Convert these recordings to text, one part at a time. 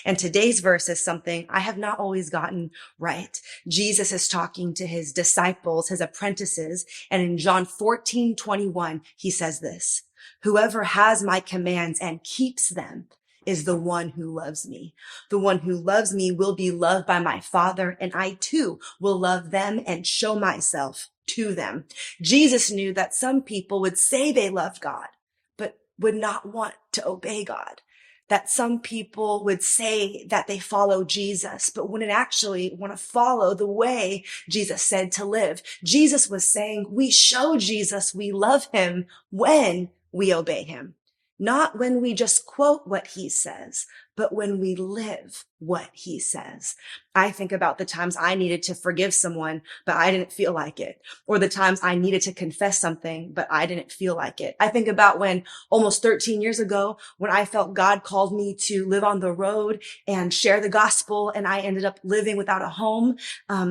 And today's verse is something I have not always gotten right. Jesus is talking to his disciples, his apprentices, and in John 14:21, he says this: "Whoever has my commands and keeps them is the one who loves me. The one who loves me will be loved by my Father, and I too will love them and show myself to them." Jesus knew that some people would say they loved God, but would not want to obey God. That some people would say that they follow Jesus, but wouldn't actually want to follow the way Jesus said to live. Jesus was saying we show Jesus we love him when we obey him. Not when we just quote what he says, but when we live what he says. I think about the times I needed to forgive someone, but I didn't feel like it. Or the times I needed to confess something, but I didn't feel like it. I think about when almost 13 years ago, when I felt God called me to live on the road and share the gospel, and I ended up living without a home,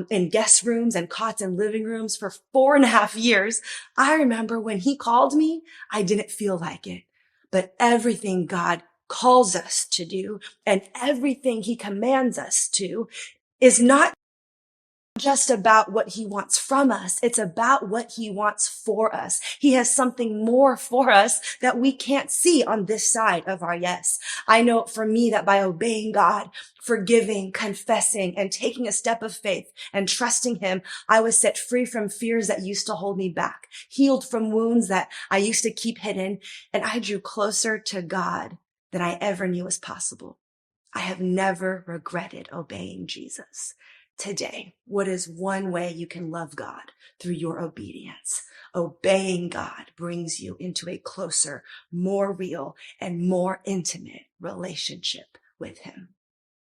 in guest rooms and cots in living rooms for 4.5 years. I remember when he called me, I didn't feel like it. But everything God calls us to do and everything he commands us to is not just about what he wants from us. It's about what he wants for us. He has something more for us that we can't see on this side of our yes. I know for me that by obeying God, forgiving, confessing, and taking a step of faith and trusting him, I was set free from fears that used to hold me back, healed from wounds that I used to keep hidden, and I drew closer to God than I ever knew was possible. I have never regretted obeying Jesus. Today, what is one way you can love God through your obedience? Obeying God brings you into a closer, more real, and more intimate relationship with him.